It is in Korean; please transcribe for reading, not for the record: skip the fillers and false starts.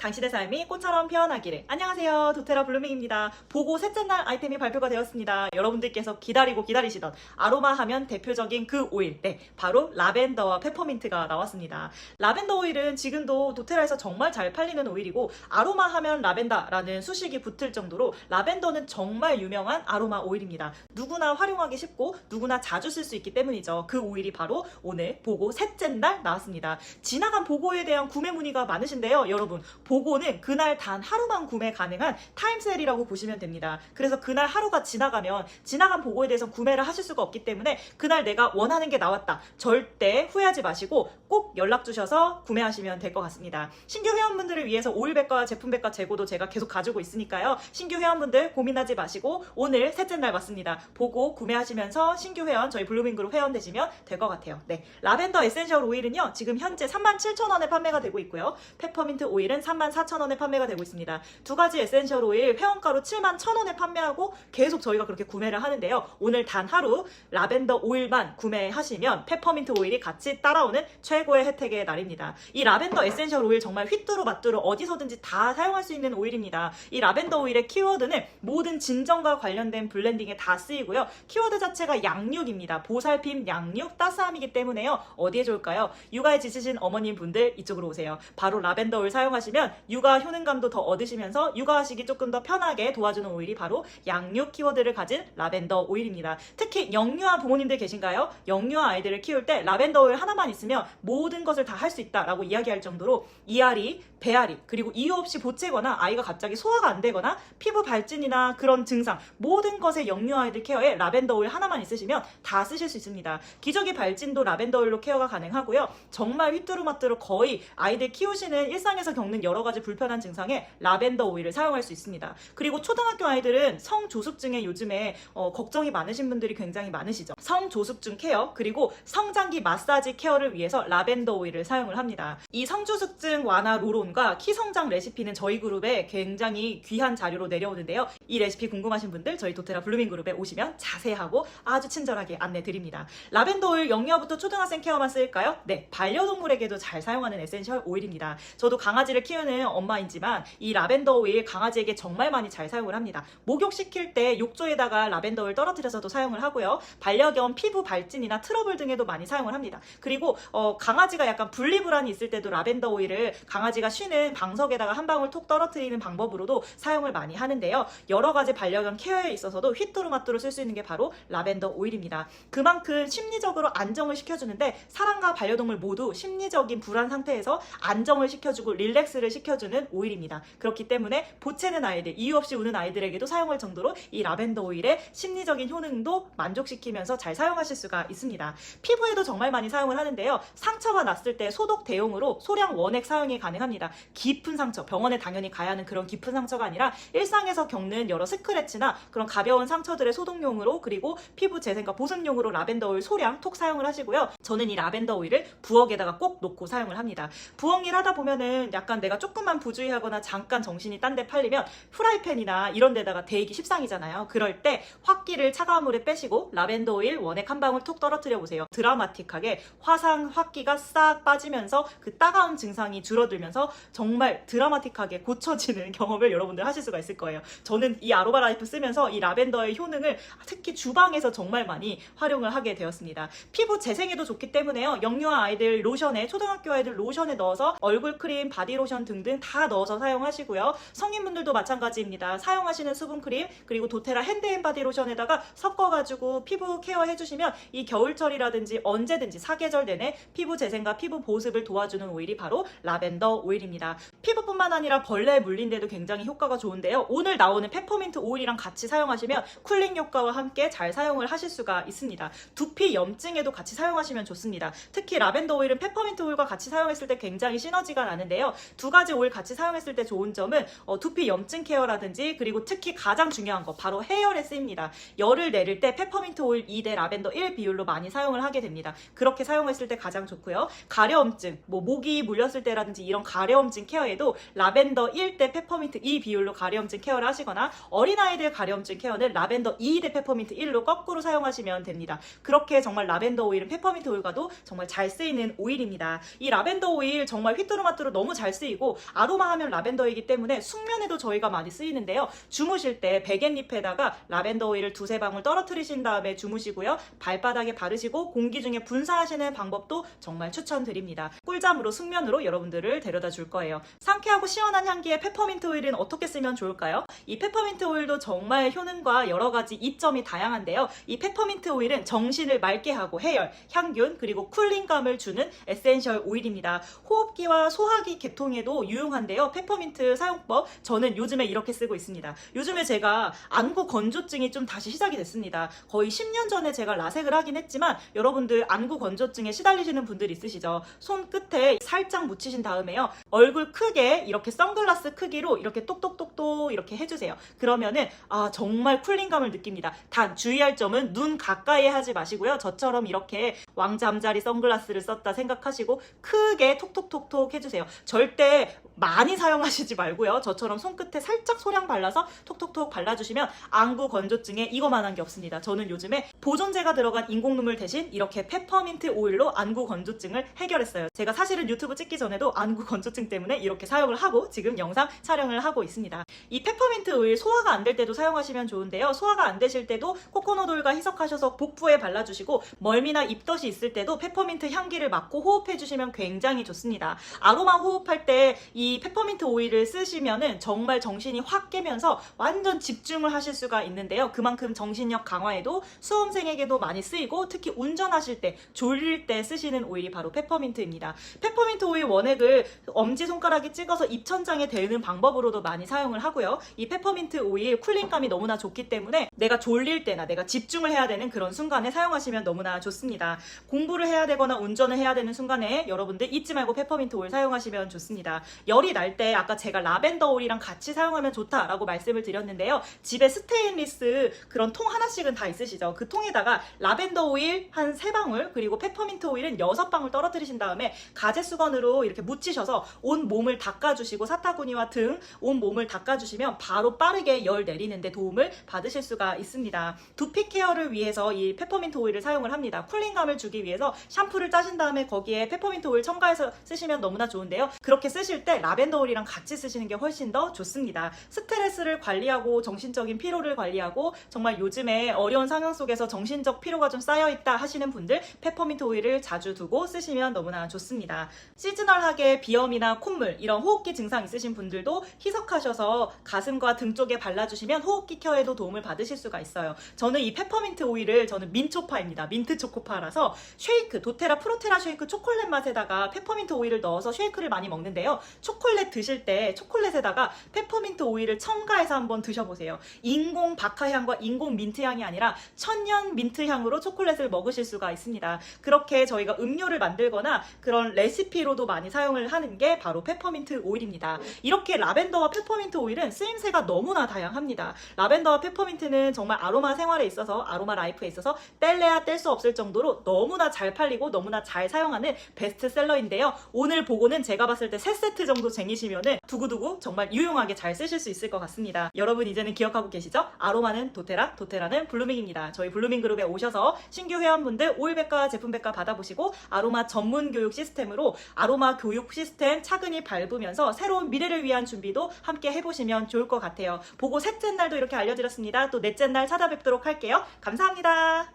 당신의 삶이 꽃처럼 피어나기를. 안녕하세요, 도테라 블루밍입니다. 보고 셋째 날 아이템이 발표가 되었습니다. 여러분들께서 기다리시던 아로마 하면 대표적인 그 오일, 네, 바로 라벤더와 페퍼민트가 나왔습니다. 라벤더 오일은 지금도 도테라에서 정말 잘 팔리는 오일이고, 아로마 하면 라벤더라는 수식이 붙을 정도로 라벤더는 정말 유명한 아로마 오일입니다. 누구나 활용하기 쉽고 누구나 자주 쓸 수 있기 때문이죠. 그 오일이 바로 오늘 보고 셋째 날 나왔습니다. 지나간 보고에 대한 구매 문의가 많으신데요. 여러분, 보고는 그날 단 하루만 구매 가능한 타임세일이라고 보시면 됩니다. 그래서 그날 하루가 지나가면 지나간 보고에 대해서 구매를 하실 수가 없기 때문에 그날 내가 원하는 게 나왔다, 절대 후회하지 마시고 꼭 연락 주셔서 구매하시면 될 것 같습니다. 신규 회원분들을 위해서 오일백과 제품백과 재고도 제가 계속 가지고 있으니까요. 신규 회원분들 고민하지 마시고 오늘 셋째 날 맞습니다. 보고 구매하시면서 신규 회원, 저희 블루밍그룹 회원 되시면 될 것 같아요. 네, 라벤더 에센셜 오일은요, 지금 현재 37,000원에 판매가 되고 있고요. 페퍼민트 오일은 34,000원에 판매가 되고 있습니다. 두 가지 에센셜 오일 회원가로 71,000원에 판매하고 계속 저희가 그렇게 구매를 하는데요. 오늘 단 하루 라벤더 오일만 구매하시면 페퍼민트 오일이 같이 따라오는 최고의 혜택의 날입니다. 이 라벤더 에센셜 오일 정말 휘뚜루마뚜루 어디서든지 다 사용할 수 있는 오일입니다. 이 라벤더 오일의 키워드는 모든 진정과 관련된 블렌딩에 다 쓰이고요. 키워드 자체가 양육입니다. 보살핌, 양육, 따스함이기 때문에요. 어디에 좋을까요? 육아에 지치신 어머님 분들 이쪽으로 오세요. 바로 라벤더 오일 사용하시면 육아 효능감도 더 얻으시면서 육아하시기 조금 더 편하게 도와주는 오일이 바로 양육 키워드를 가진 라벤더 오일입니다. 특히 영유아 부모님들 계신가요? 영유아 아이들을 키울 때 라벤더 오일 하나만 있으면 모든 것을 다 할 수 있다라고 이야기할 정도로 이앓이, 배앓이, 그리고 이유 없이 보채거나 아이가 갑자기 소화가 안 되거나 피부 발진이나 그런 증상, 모든 것의 영유 아이들 케어에 라벤더 오일 하나만 있으시면 다 쓰실 수 있습니다. 기저귀 발진도 라벤더 오일로 케어가 가능하고요. 정말 휘뚜루마뚜루 거의 아이들 키우시는 일상에서 겪는 여러 가지 불편한 증상에 라벤더 오일을 사용할 수 있습니다. 그리고 초등학교 아이들은 성조숙증에 요즘에 걱정이 많으신 분들이 굉장히 많으시죠. 성조숙증 케어, 그리고 성장기 마사지 케어를 위해서 라벤더 오일을 사용을 합니다. 이 성조숙증 완화 롤온과 키성장 레시피는 저희 그룹에 굉장히 귀한 자료로 내려오는데요. 이 레시피 궁금하신 분들 저희 도테라 블루밍 그룹에 오시면 자세하고 아주 친절하게 안내 드립니다. 라벤더 오일 영유아부터 초등학생 케어만 쓰일까요? 네, 반려동물에게도 잘 사용하는 에센셜 오일입니다. 저도 강아지를 키우는 엄마이지만 이 라벤더 오일 강아지에게 정말 많이 잘 사용을 합니다. 목욕시킬 때 욕조에다가 라벤더 오일 떨어뜨려서도 사용을 하고요. 반려견 피부 발진이나 트러블 등에도 많이 사용을 합니다. 그리고 강아지가 약간 분리불안이 있을 때도 라벤더 오일을 강아지가 쉬는 방석에다가 한 방울 톡 떨어뜨리는 방법으로도 사용을 많이 하는데요. 여러 가지 반려견 케어에 있어서도 휘뚜루마뚜루 쓸 수 있는 게 바로 라벤더 오일입니다. 그만큼 심리적으로 안정을 시켜주는데 사람과 반려동물 모두 심리적인 불안 상태에서 안정을 시켜주고 릴렉스를 시켜주는 오일입니다. 그렇기 때문에 보채는 아이들, 이유 없이 우는 아이들에게도 사용할 정도로 이 라벤더 오일의 심리적인 효능도 만족시키면서 잘 사용하실 수가 있습니다. 피부에도 정말 많이 사용을 하는데요. 상처가 났을 때 소독 대용으로 소량 원액 사용이 가능합니다. 깊은 상처, 병원에 당연히 가야 하는 그런 깊은 상처가 아니라 일상에서 겪는 여러 스크래치나 그런 가벼운 상처들의 소독용으로, 그리고 피부 재생과 보습용으로 라벤더 오일 소량 톡 사용을 하시고요. 저는 이 라벤더 오일을 부엌에다가 꼭 놓고 사용을 합니다. 부엌 일 하다 보면은 약간 내가 조금만 부주의하거나 잠깐 정신이 딴 데 팔리면 프라이팬이나 이런 데다가 데이기 십상이잖아요. 그럴 때 화기를 차가운 물에 빼시고 라벤더 오일 원액 한 방울 톡 떨어뜨려 보세요. 드라마틱하게 화상 화기가 싹 빠지면서 그 따가운 증상이 줄어들면서 정말 드라마틱하게 고쳐지는 경험을 여러분들 하실 수가 있을 거예요. 저는 이 아로마 라이프 쓰면서 이 라벤더의 효능을 특히 주방에서 정말 많이 활용을 하게 되었습니다. 피부 재생에도 좋기 때문에요. 영유아 아이들 로션에, 초등학교 아이들 로션에 넣어서 얼굴 크림, 바디 로션 등등 다 넣어서 사용하시고요. 성인분들도 마찬가지입니다. 사용하시는 수분크림, 그리고 도테라 핸드앤바디 로션에다가 섞어가지고 피부 케어 해주시면 이 겨울철이라든지 언제든지 사계절 내내 피부 재생과 피부 보습을 도와주는 오일이 바로 라벤더 오일입니다. 피부뿐만 아니라 벌레에 물린데도 굉장히 효과가 좋은데요. 오늘 나오는 페퍼민트 오일이랑 같이 사용하시면 쿨링 효과와 함께 잘 사용을 하실 수가 있습니다. 두피 염증에도 같이 사용하시면 좋습니다. 특히 라벤더 오일은 페퍼민트 오일과 같이 사용했을 때 굉장히 시너지가 나는데요. 두 가지 오일 같이 사용했을 때 좋은 점은 두피 염증 케어라든지, 그리고 특히 가장 중요한 거 바로 해열에 쓰입니다. 열을 내릴 때 페퍼민트 오일 2대 라벤더 1 비율로 많이 사용을 하게 됩니다. 그렇게 사용했을 때 가장 좋고요. 가려움증, 모기 물렸을 때라든지 이런 가려움증 케어에도 라벤더 1대 페퍼민트 2 비율로 가려움증 케어를 하시거나, 어린아이들 가려움증 케어는 라벤더 2대 페퍼민트 1로 거꾸로 사용하시면 됩니다. 그렇게 정말 라벤더 오일은 페퍼민트 오일과도 정말 잘 쓰이는 오일입니다. 이 라벤더 오일 정말 휘뚜루마뚜루 너무 잘 쓰이고 라벤더고 아로마 하면 라벤더이기 때문에 숙면에도 저희가 많이 쓰이는데요. 주무실 때 베갯잎에다가 라벤더 오일을 두세 방울 떨어뜨리신 다음에 주무시고요. 발바닥에 바르시고 공기 중에 분사하시는 방법도 정말 추천드립니다. 꿀잠으로 숙면으로 여러분들을 데려다 줄 거예요. 상쾌하고 시원한 향기의 페퍼민트 오일은 어떻게 쓰면 좋을까요? 이 페퍼민트 오일도 정말 효능과 여러 가지 이점이 다양한데요. 이 페퍼민트 오일은 정신을 맑게 하고 해열, 향균, 그리고 쿨링감을 주는 에센셜 오일입니다. 호흡기와 소화기 계통에도 유용한데요. 페퍼민트 사용법 저는 요즘에 이렇게 쓰고 있습니다. 요즘에 제가 안구 건조증이 좀 다시 시작이 됐습니다. 거의 10년 전에 제가 라섹을 하긴 했지만 여러분들 안구 건조증에 시달리시는 분들 있으시죠? 손 끝에 살짝 묻히신 다음에요. 얼굴 크게 이렇게 선글라스 크기로 이렇게 똑똑똑똑 이렇게 해주세요. 그러면은 정말 쿨링감을 느낍니다. 단 주의할 점은 눈 가까이 하지 마시고요. 저처럼 이렇게 왕잠자리 선글라스를 썼다 생각하시고 크게 톡톡톡톡 해주세요. 절대 많이 사용하시지 말고요. 저처럼 손끝에 살짝 소량 발라서 톡톡톡 발라주시면 안구 건조증에 이거만한 게 없습니다. 저는 요즘에 보존제가 들어간 인공 눈물 대신 이렇게 페퍼민트 오일로 안구 건조증을 해결했어요. 제가 사실은 유튜브 찍기 전에도 안구 건조증 때문에 이렇게 사용을 하고 지금 영상 촬영을 하고 있습니다. 이 페퍼민트 오일 소화가 안 될 때도 사용하시면 좋은데요. 소화가 안 되실 때도 코코넛 오일과 희석하셔서 복부에 발라주시고 멀미나 입덧이 있을 때도 페퍼민트 향기를 맡고 호흡해주시면 굉장히 좋습니다. 아로마 호흡할 때 이 페퍼민트 오일을 쓰시면은 정말 정신이 확 깨면서 완전 집중을 하실 수가 있는데요. 그만큼 정신력 강화에도 수험생에게도 많이 쓰이고 특히 운전하실 때 졸릴 때 쓰시는 오일이 바로 페퍼민트입니다. 페퍼민트 오일 원액을 엄지손가락에 찍어서 입천장에 대는 방법으로도 많이 사용을 하고요. 이 페퍼민트 오일 쿨링감이 너무나 좋기 때문에 내가 졸릴 때나 내가 집중을 해야 되는 그런 순간에 사용하시면 너무나 좋습니다. 공부를 해야 되거나 운전을 해야 되는 순간에 여러분들 잊지 말고 페퍼민트 오일 사용하시면 좋습니다. 열이 날 때 아까 제가 라벤더 오일이랑 같이 사용하면 좋다라고 말씀을 드렸는데요. 집에 스테인리스 그런 통 하나씩은 다 있으시죠? 그 통에다가 라벤더 오일 한 3방울 그리고 페퍼민트 오일은 6방울 떨어뜨리신 다음에 가제 수건으로 이렇게 묻히셔서 온 몸을 닦아주시고 사타구니와 등 온 몸을 닦아주시면 바로 빠르게 열 내리는데 도움을 받으실 수가 있습니다. 두피 케어를 위해서 이 페퍼민트 오일을 사용을 합니다. 쿨링감을 주기 위해서 샴푸를 짜신 다음에 거기에 페퍼민트 오일 첨가해서 쓰시면 너무나 좋은데요. 그렇게 쓰실 때 라벤더 오일이랑 같이 쓰시는 게 훨씬 더 좋습니다. 스트레스를 관리하고 정신적인 피로를 관리하고 정말 요즘에 어려운 상황 속에서 정신적 피로가 좀 쌓여있다 하시는 분들 페퍼민트 오일을 자주 두고 쓰시면 너무나 좋습니다. 시즈널하게 비염이나 콧물 이런 호흡기 증상 있으신 분들도 희석하셔서 가슴과 등 쪽에 발라주시면 호흡기 케어에도 도움을 받으실 수가 있어요. 저는 이 페퍼민트 오일을 민초파입니다. 민트 초코파라서 쉐이크, 도테라 프로테라 쉐이크 초콜릿 맛에다가 페퍼민트 오일을 넣어서 쉐이크를 많이 먹는데요. 초콜릿 드실 때 초콜릿에다가 페퍼민트 오일을 첨가해서 한번 드셔보세요. 인공 박하향과 인공 민트향이 아니라 천연 민트향으로 초콜릿을 먹으실 수가 있습니다. 그렇게 저희가 음료를 만들거나 그런 레시피로도 많이 사용을 하는 게 바로 페퍼민트 오일입니다. 이렇게 라벤더와 페퍼민트 오일은 쓰임새가 너무나 다양합니다. 라벤더와 페퍼민트는 정말 아로마 생활에 있어서 아로마 라이프에 있어서 뗄래야 뗄 수 없을 정도로 너무나 잘 팔리고 너무나 잘 사용하는 베스트셀러인데요. 오늘 보고는 제가 봤을 때 3세트 정도 쟁이시면은 두고두고 정말 유용하게 잘 쓰실 수 있을 것 같습니다. 여러분 이제는 기억하고 계시죠? 아로마는 도테라, 도테라는 블루밍입니다. 저희 블루밍 그룹에 오셔서 신규 회원분들 오일백과 제품백과 받아보시고 아로마 전문 교육 시스템으로 아로마 교육 시스템 차근히 밟으면서 새로운 미래를 위한 준비도 함께 해보시면 좋을 것 같아요. 보고 셋째 날도 이렇게 알려드렸습니다. 또 넷째 날 찾아뵙도록 할게요. 감사합니다.